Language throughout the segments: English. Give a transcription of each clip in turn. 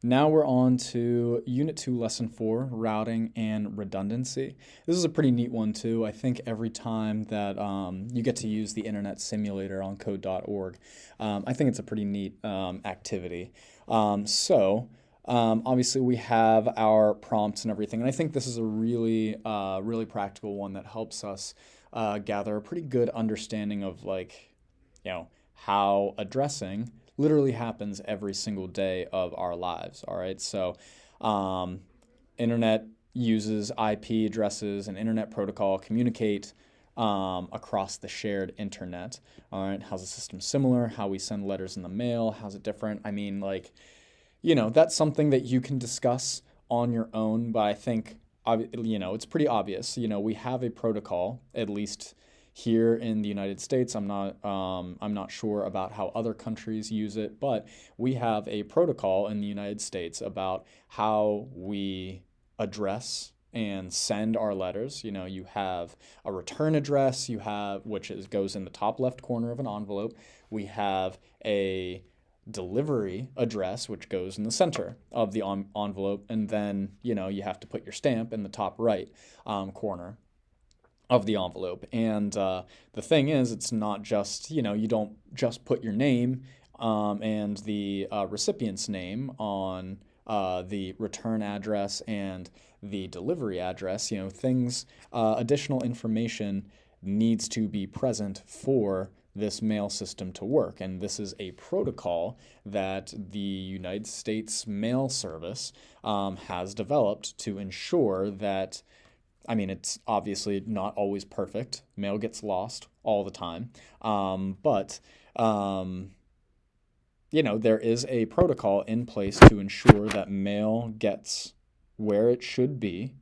Now we're on to Unit 2, Lesson 4, Routing and Redundancy. This is a pretty neat one too. I think every time that you get to use the Internet Simulator on code.org, I think it's a pretty neat activity. Obviously we have our prompts and everything, and I think this is a really practical one that helps us gather a pretty good understanding of how addressing literally happens every single day of our lives. All right. Um, Internet uses IP addresses and internet protocol communicate across the shared internet. All right. How's the system similar? How we send letters in the mail? How's it different? I mean, that's something that you can discuss on your own, but I think, it's pretty obvious. We have a protocol, at least here in the United States. I'm not sure about how other countries use it, but we have a protocol in the United States about how we address and send our letters. You have a return address, goes in the top left corner of an envelope. We have a delivery address, which goes in the center of the envelope, and then you have to put your stamp in the top right corner of the envelope. And the thing is, it's not just, you don't just put your name and the recipient's name on the return address and the delivery address. Additional information needs to be present for this mail system to work. And this is a protocol that the United States Mail Service has developed to ensure that. It's obviously not always perfect. Mail gets lost all the time. But there is a protocol in place to ensure that mail gets where it should be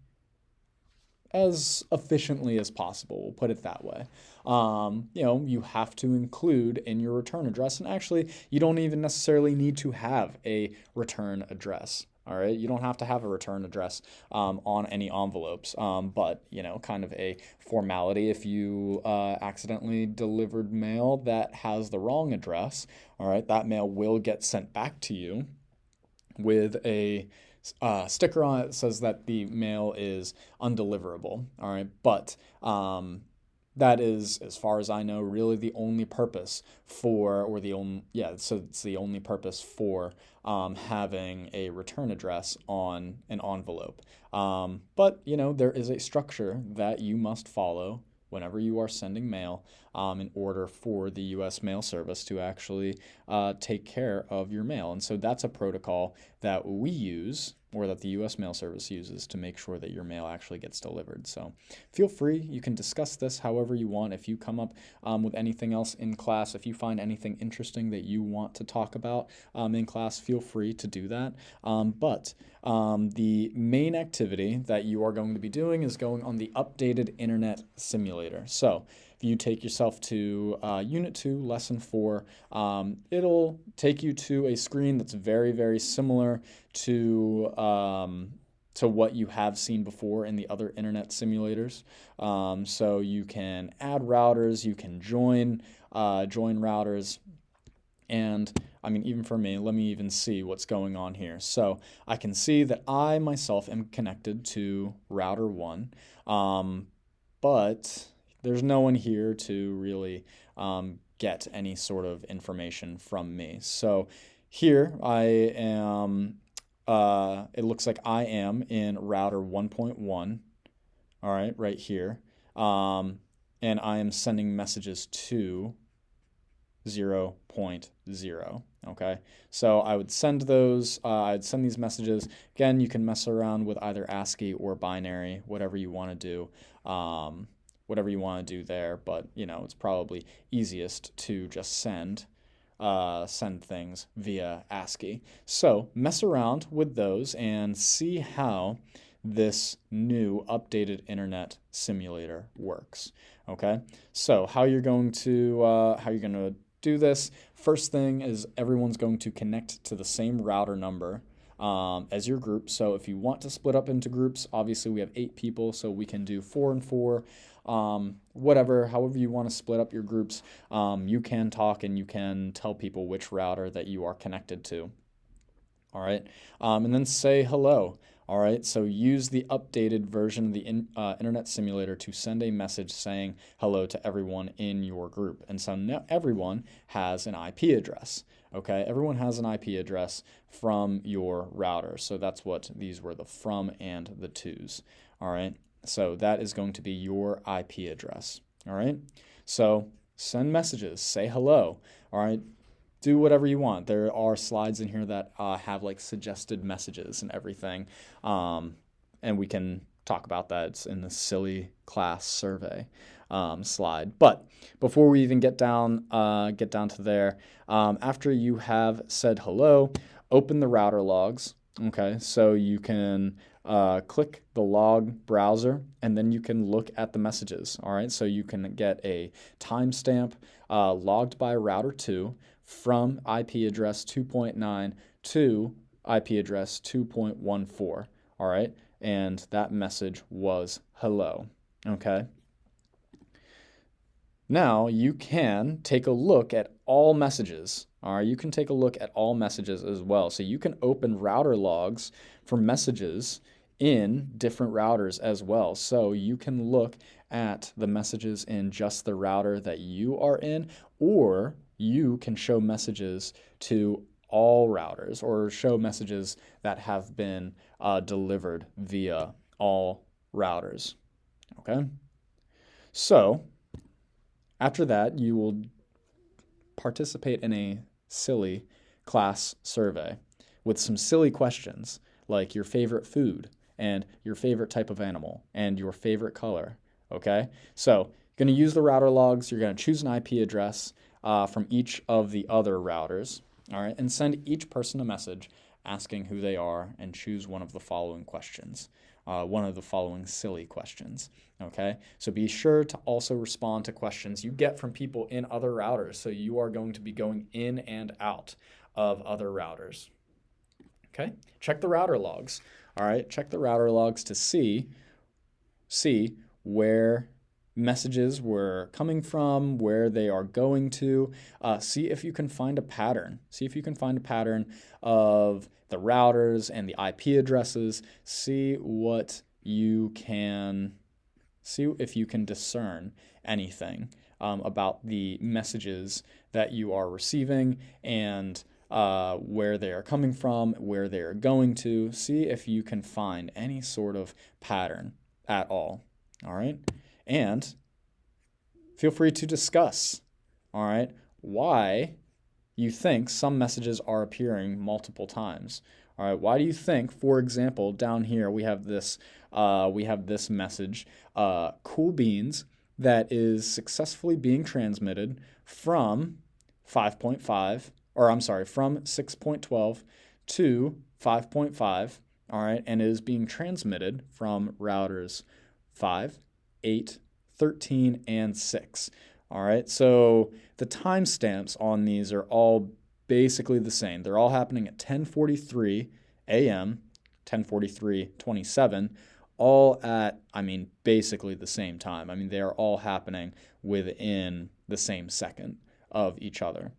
as efficiently as possible. We'll put it that way. You have to include in your return address, and actually, you don't even necessarily need to have a return address. All right, you don't have to have a return address on any envelopes, but kind of a formality. If you accidentally delivered mail that has the wrong address, all right, that mail will get sent back to you with a sticker on it that says that the mail is undeliverable. All right, but that is, as far as I know, really the only purpose for, or the only, yeah, so it's the only purpose for having a return address on an envelope. But there is a structure that you must follow whenever you are sending mail in order for the U.S. Mail Service to actually take care of your mail. And so that's a protocol that we use, or that the U.S. Mail Service uses, to make sure that your mail actually gets delivered. So feel free. You can discuss this however you want. If you come up with anything else in class, if you find anything interesting that you want to talk about in class, feel free to do that. But the main activity that you are going to be doing is going on the updated Internet Simulator. So if you take yourself to Unit 2, Lesson 4, it'll take you to a screen that's very similar to what you have seen before in the other internet simulators. So you can add routers, you can join routers, and even for me, let me even see what's going on here. So I can see that I myself am connected to router 1, but there's no one here to really get any sort of information from me. So here I am, it looks like I am in router 1.1, all right, right here. And I am sending messages to 0.0. Okay, so I would send I'd send these messages. Again, you can mess around with either ASCII or binary, whatever you want to do. There, but it's probably easiest to just send things via ASCII. So mess around with those and see how this new updated internet simulator works. Okay, so how you're going to do this. First thing is, everyone's going to connect to the same router number as your group. So if you want to split up into groups, obviously we have 8 people, so we can do 4 and 4. However you want to split up your groups, you can talk and you can tell people which router that you are connected to. All right. And then say hello. All right. So use the updated version of the Internet Simulator to send a message saying hello to everyone in your group. And so now everyone has an IP address. Okay. Everyone has an IP address from your router. So that's what these were, the from and the tos. All right. So that is going to be your IP address. All right. So send messages, say hello. All right. Do whatever you want. There are slides in here that have like suggested messages and everything. And we can talk about that. It's in the silly class survey slide. But before we even get down to there, after you have said hello, open the router logs. Okay, so you can click the log browser and then you can look at the messages. All right, so you can get a timestamp logged by router 2 from IP address 2.9 to IP address 2.14. All right, and that message was hello. Okay. Now you can take a look at all messages. All right, you can take a look at all messages as well. So you can open router logs for messages in different routers as well. So you can look at the messages in just the router that you are in, or you can show messages to all routers or show messages that have been delivered via all routers. Okay, so after that, you will participate in a silly class survey with some silly questions like your favorite food and your favorite type of animal and your favorite color. Okay, so you're going to use the router logs. You're going to choose an IP address from each of the other routers. All right, and send each person a message asking who they are and choose one of the following questions. One of the following silly questions. Okay, so be sure to also respond to questions you get from people in other routers. So you are going to be going in and out of other routers. Okay, check the router logs. All right, check the router logs to see where messages were coming from, where they are going to. See if you can find a pattern. See if you can find a pattern of the routers and the IP addresses. See if you can discern anything about the messages that you are receiving and where they are coming from, where they are going to. See if you can find any sort of pattern at all. All right. And feel free to discuss, all right, why you think some messages are appearing multiple times. All right, why do you think, for example, down here we have this message, cool beans, that is successfully being transmitted from 5.5, or I'm sorry, from 6.12 to 5.5, all right, and is being transmitted from routers 5, 8, 13, and 6. All right, so the timestamps on these are all basically the same. They're all happening at 10:43 a.m., 10:43:27, all at, basically the same time. They are all happening within the same second of each other.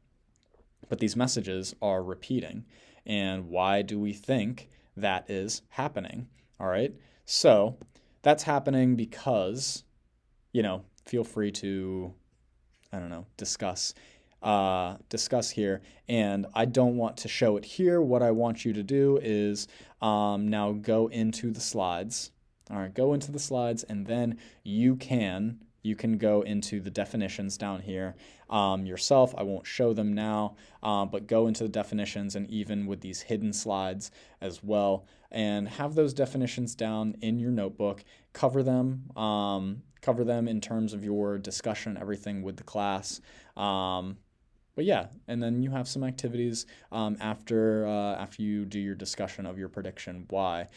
But these messages are repeating. And why do we think that is happening? All right, so that's happening because, feel free to, discuss here. And I don't want to show it here. What I want you to do is now go into the slides. All right, go into the slides, and then you can go into the definitions down here yourself. I won't show them now, but go into the definitions, and even with these hidden slides as well, and have those definitions down in your notebook. Cover them in terms of your discussion, everything with the class. But yeah, and then you have some activities after you do your discussion of your prediction why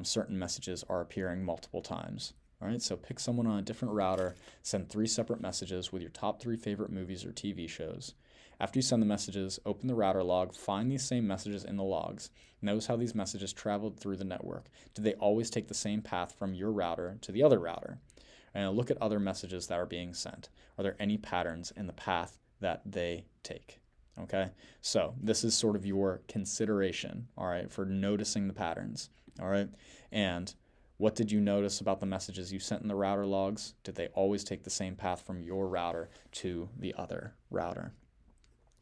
certain messages are appearing multiple times. All right, so pick someone on a different router, send 3 separate messages with your top 3 favorite movies or TV shows. After you send the messages, open the router log, find these same messages in the logs. Notice how these messages traveled through the network. Did they always take the same path from your router to the other router? And look at other messages that are being sent. Are there any patterns in the path that they take? Okay, so this is sort of your consideration, all right, for noticing the patterns, all right? And what did you notice about the messages you sent in the router logs? Did they always take the same path from your router to the other router?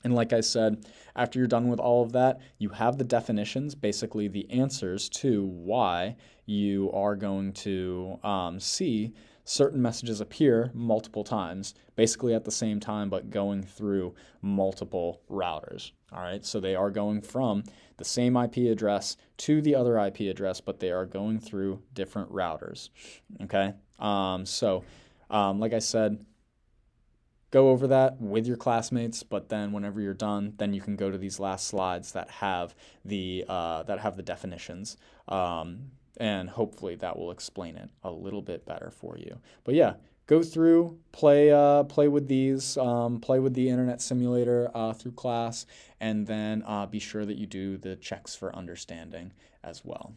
And like I said, after you're done with all of that, you have the definitions, basically the answers to why you are going to see certain messages appear multiple times, basically at the same time, but going through multiple routers. All right, so they are going from the same IP address to the other IP address, but they are going through different routers. Okay, like I said, go over that with your classmates, but then whenever you're done, then you can go to these last slides that have the definitions, and hopefully that will explain it a little bit better for you. But yeah, go through, play with these, play with the internet simulator through class, and then be sure that you do the checks for understanding as well.